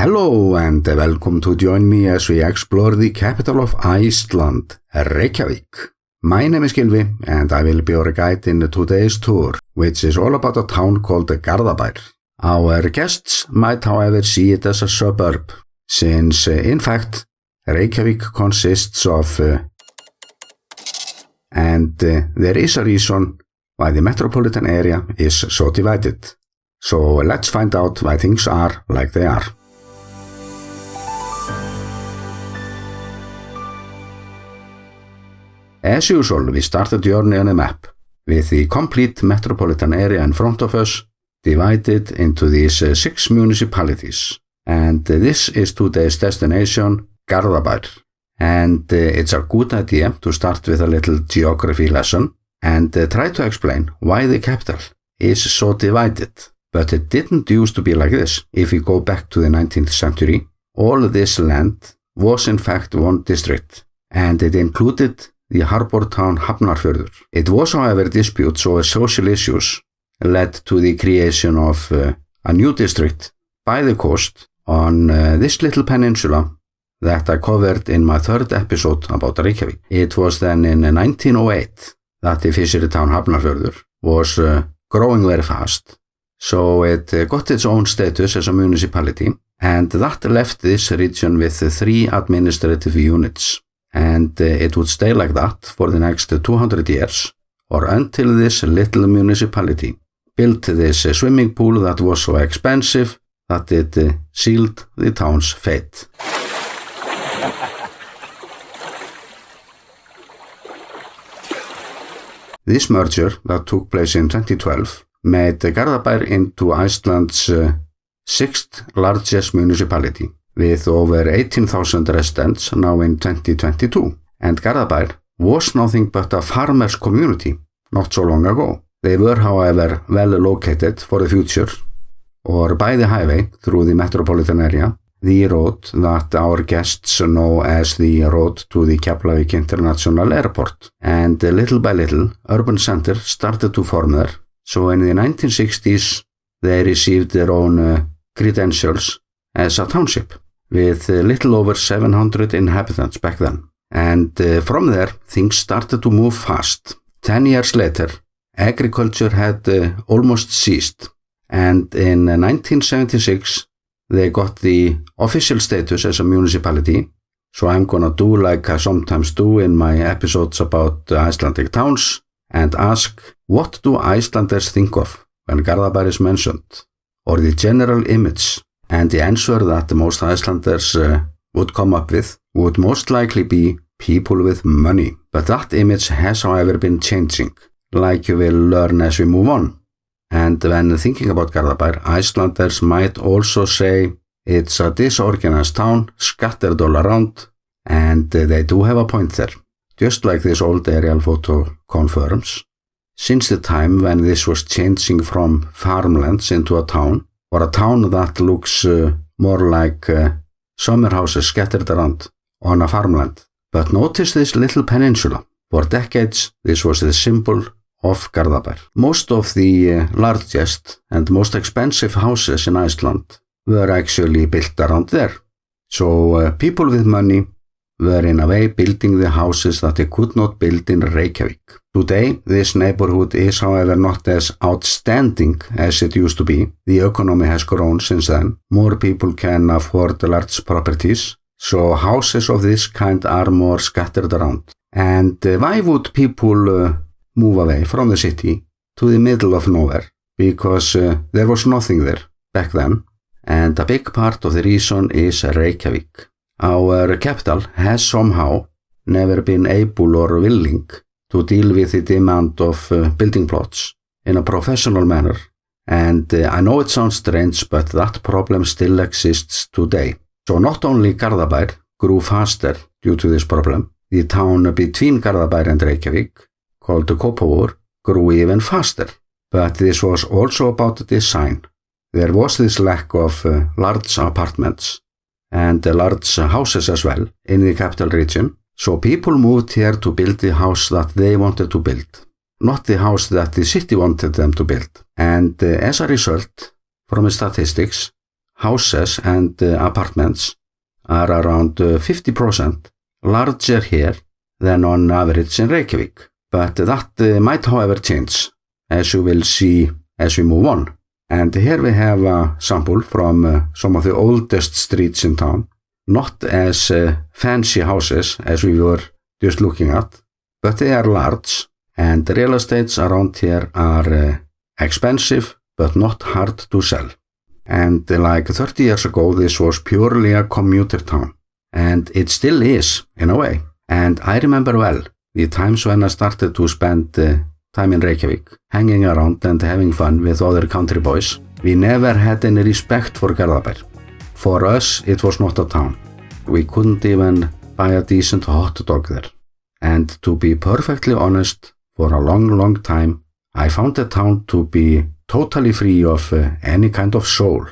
Hello and welcome to join me as we explore the capital of Iceland, Reykjavik. My name is Gylfi and I will be your guide in today's tour, which is all about a town called Garðabær. Our guests might however see it as a suburb, since in fact Reykjavik consists of and there is a reason why the metropolitan area is so divided. So let's find out why things are like they are. As usual, we start the journey on a map, with the complete metropolitan area in front of us, divided into these 6 municipalities. And this is today's destination, Garðabær. And it's a good idea to start with a little geography lesson and try to explain why the capital is so divided. But it didn't used to be like this. If we go back to the 19th century, all this land was in fact one district, and it included the harbour town Hafnarfjörður. It was, however, disputes over social issues led to the creation of a new district by the coast on this little peninsula that I covered in my 3rd episode about Reykjavik. It was then in 1908 that the fishery town Hafnarfjörður was growing very fast. So it got its own status as a municipality, and that left this region with 3 administrative units. And it would stay like that for the next 200 years, or until this little municipality built this swimming pool that was so expensive that it sealed the town's fate. This merger that took place in 2012 made Garðabær into Iceland's 6th largest municipality, with over 18,000 residents now in 2022. And Garðabær was nothing but a farmers' community not so long ago. They were, however, well located for the future, or by the highway through the metropolitan area, the road that our guests know as the road to the Keflavík International Airport. And little by little, urban centers started to form there. So in the 1960s, they received their own credentials as a township, with little over 700 inhabitants back then. And from there, things started to move fast. 10 years later, agriculture had almost ceased. And in 1976, they got the official status as a municipality. So I'm gonna do like I sometimes do in my episodes about Icelandic towns, and ask, what do Icelanders think of when Garðabær is mentioned, or the general image? And the answer that most Icelanders would come up with would most likely be people with money. But that image has, however, been changing, like you will learn as we move on. And when thinking about Garðabær, Icelanders might also say it's a disorganized town, scattered all around, and they do have a point there. Just like this old aerial photo confirms, since the time when this was changing from farmlands into a town, or a town that looks more like summer houses scattered around on a farmland. But notice this little peninsula. For decades, this was the symbol of Garðabær. Most of the largest and most expensive houses in Iceland were actually built around there. So people with money were in a way building the houses that they could not build in Reykjavik. Today, this neighborhood is, however, not as outstanding as it used to be. The economy has grown since then. More people can afford large properties, so houses of this kind are more scattered around. And why would people move away from the city to the middle of nowhere? Because there was nothing there back then, and a big part of the reason is Reykjavik. Our capital has somehow never been able or willing to deal with the demand of building plots in a professional manner. And I know it sounds strange, but that problem still exists today. So not only Garðabær grew faster due to this problem, the town between Garðabær and Reykjavik, called Kópavogur, grew even faster. But this was also about design. There was this lack of large apartments and large houses as well in the capital region. So people moved here to build the house that they wanted to build, not the house that the city wanted them to build. And as a result, from the statistics, houses and apartments are around 50% larger here than on average in Reykjavik. But that might however change, as you will see as we move on. And here we have a sample from some of the oldest streets in town, not as fancy houses as we were just looking at, but they are large, and the real estates around here are expensive but not hard to sell. And like 30 years ago, this was purely a commuter town, and it still is in a way. And I remember well the times when I started to spend time in Reykjavik, hanging around and having fun with other country boys. We never had any respect for Garðabær. For us, it was not a town. We couldn't even buy a decent hot dog there. And to be perfectly honest, for a long time, I found the town to be totally free of any kind of soul,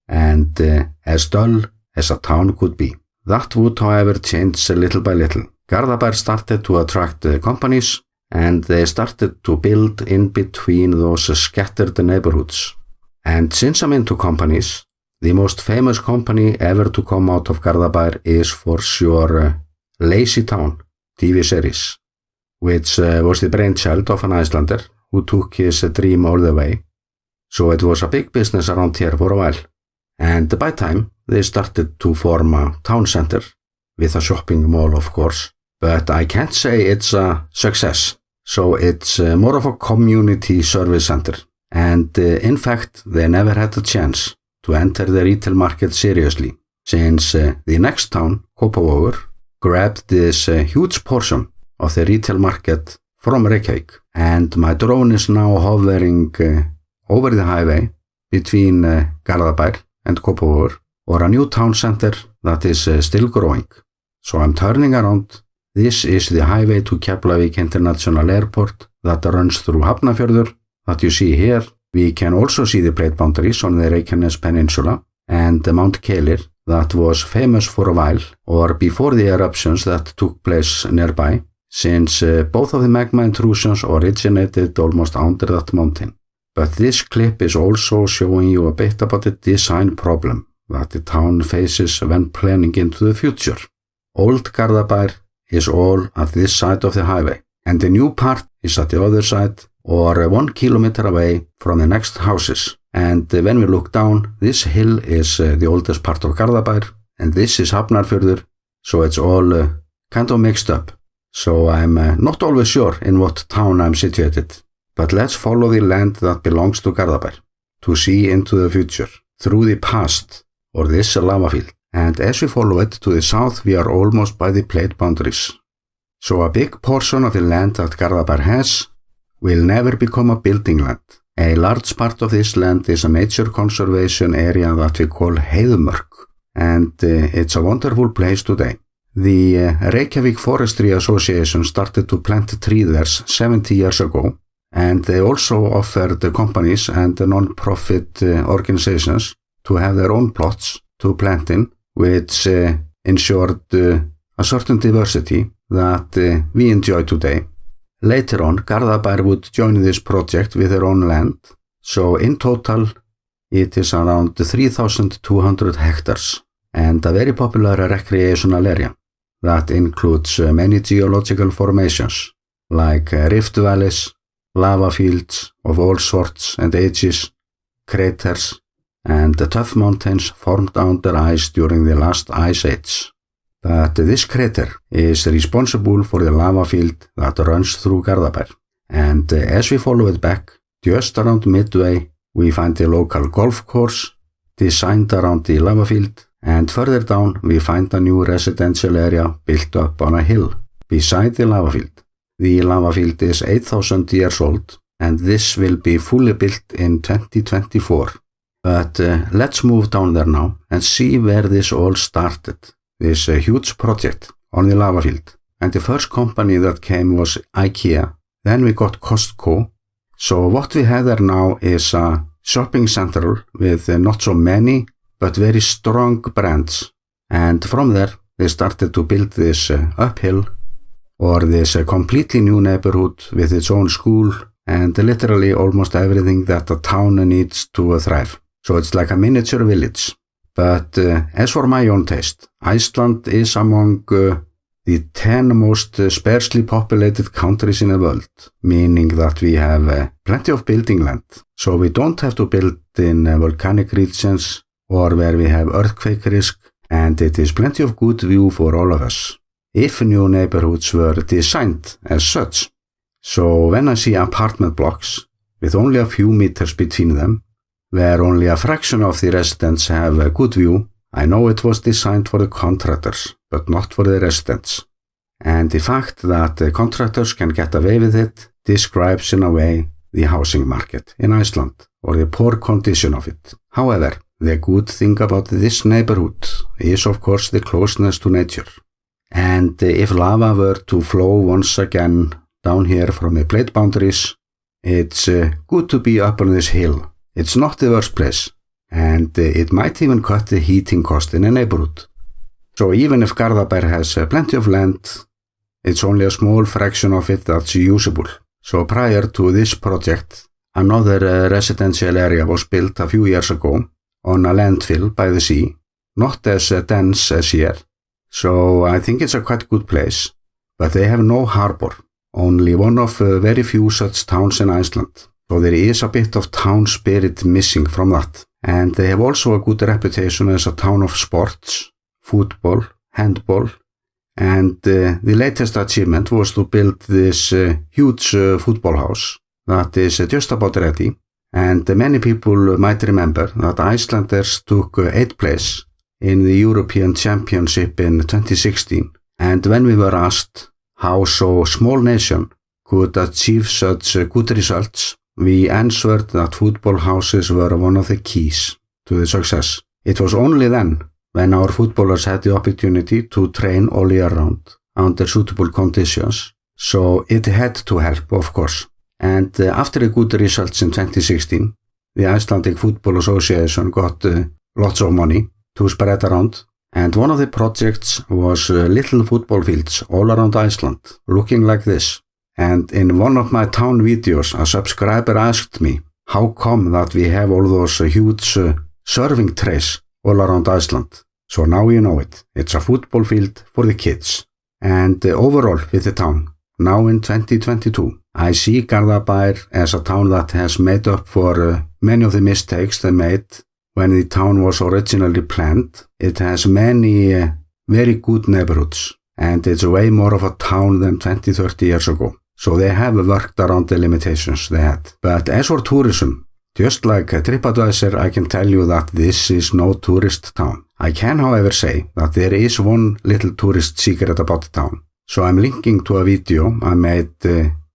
and as dull as a town could be. That would, however, change little by little. Gardabaer started to attract companies, and they started to build in between those scattered neighborhoods. And since I'm into companies, the most famous company ever to come out of Garðabær is for sure Lazy Town TV series, which was the brainchild of an Icelander who took his dream all the way. So it was a big business around here for a while. And by time, they started to form a town center, with a shopping mall of course. But I can't say it's a success. So it's more of a community service center. And in fact, they never had a chance to enter the retail market seriously, since the next town, Kópavogur, grabbed this huge portion of the retail market from Reykjavik. And my drone is now hovering over the highway between Garðabær and Kópavogur, or a new town center that is still growing. So I'm turning around. This is the highway to Keflavík International Airport that runs through Hafnarfjörður that you see here. We can also see the plate boundaries on the Reykjanes Peninsula and Mount Keilir that was famous for a while, or before the eruptions that took place nearby, since both of the magma intrusions originated almost under that mountain. But this clip is also showing you a bit about the design problem that the town faces when planning into the future. Old Gardabaer is all at this side of the highway, and the new part is at the other side, or 1 kilometer away from the next houses. And when we look down, this hill is the oldest part of Garðabær, and this is Hafnarfjörður, so it's all kind of mixed up. So I'm not always sure in what town I'm situated. But let's follow the land that belongs to Garðabær to see into the future, through the past, or this lava field. And as we follow it to the south, we are almost by the plate boundaries. So a big portion of the land that Garðabær has will never become a building land. A large part of this land is a nature conservation area that we call Heiðmörk, and it's a wonderful place today. The Reykjavik Forestry Association started to plant trees there 70 years ago, and they also offered the companies and the non-profit organizations to have their own plots to plant in, which ensured a certain diversity that we enjoy today. Later on, Gardabaer would join this project with their own land, so in total it is around 3,200 hectares and a very popular recreational area that includes many geological formations like rift valleys, lava fields of all sorts and ages, craters, and tough mountains formed under ice during the last ice age. But this crater is responsible for the lava field that runs through Garðabær. And as we follow it back, just around midway, we find the local golf course designed around the lava field, and further down we find a new residential area built up on a hill beside the lava field. The lava field is 8,000 years old, and this will be fully built in 2024. But let's move down there now and see where this all started. This huge project on the lava field. And the first company that came was IKEA. Then we got Costco. So what we have there now is a shopping center with not so many but very strong brands. And from there they started to build this uphill, or this completely new neighborhood with its own school and literally almost everything that a town needs to thrive. So it's like a miniature village. But as for my own taste, Iceland is among the 10 most sparsely populated countries in the world, meaning that we have plenty of building land, so we don't have to build in volcanic regions or where we have earthquake risk, and it is plenty of good view for all of us, if new neighborhoods were designed as such. So when I see apartment blocks with only a few meters between them, where only a fraction of the residents have a good view, I know it was designed for the contractors, but not for the residents. And the fact that the contractors can get away with it describes in a way the housing market in Iceland, or the poor condition of it. However, the good thing about this neighborhood is of course the closeness to nature. And if lava were to flow once again down here from the plate boundaries, it's good to be up on this hill. It's not the worst place, and it might even cut the heating cost in a neighborhood. So even if Garðabær has plenty of land, it's only a small fraction of it that's usable. So prior to this project, another residential area was built a few years ago on a landfill by the sea, not as dense as here. So I think it's a quite good place, but they have no harbor, only one of very few such towns in Iceland. So there is a bit of town spirit missing from that. And they have also a good reputation as a town of sports, football, handball, and the latest achievement was to build this huge football house that is just about ready. And many people might remember that Icelanders took 8th place in the European Championship in 2016. And when we were asked how so small nation could achieve such good results, we answered that football houses were one of the keys to the success. It was only then, when our footballers had the opportunity to train all year round under suitable conditions, so it had to help, of course. And after the good results in 2016, the Icelandic Football Association got lots of money to spread around, and one of the projects was little football fields all around Iceland, looking like this. And in one of my town videos, a subscriber asked me, how come that we have all those huge serving trays all around Iceland? So now you know it. It's a football field for the kids. And overall with the town, now in 2022, I see Gardabaer as a town that has made up for many of the mistakes they made when the town was originally planned. It has many very good neighborhoods, and it's way more of a town than 20-30 years ago. So they have worked around the limitations they had. But as for tourism, just like TripAdvisor, I can tell you that this is no tourist town. I can, however, say that there is one little tourist secret about the town. So I'm linking to a video I made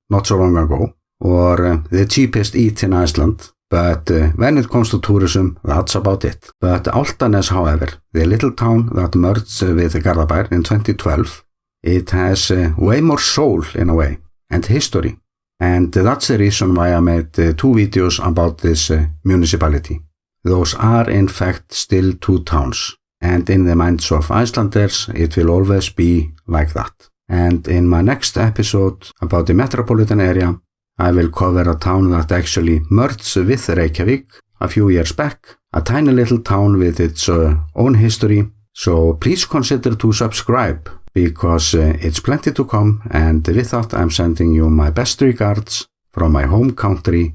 not so long ago, or the cheapest eat in Iceland. But when it comes to tourism, that's about it. But Álftanes, however, the little town that merged with Garðabær in 2012, it has way more soul in a way, and history. And that's the reason why I made 2 videos about this municipality. Those are in fact still 2 towns. And in the minds of Icelanders, it will always be like that. And in my next episode about the metropolitan area, I will cover a town that actually merged with Reykjavik a few years back, a tiny little town with its own history. So please consider to subscribe, because it's plenty to come, and with that I'm sending you my best regards from my home country,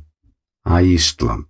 Iceland.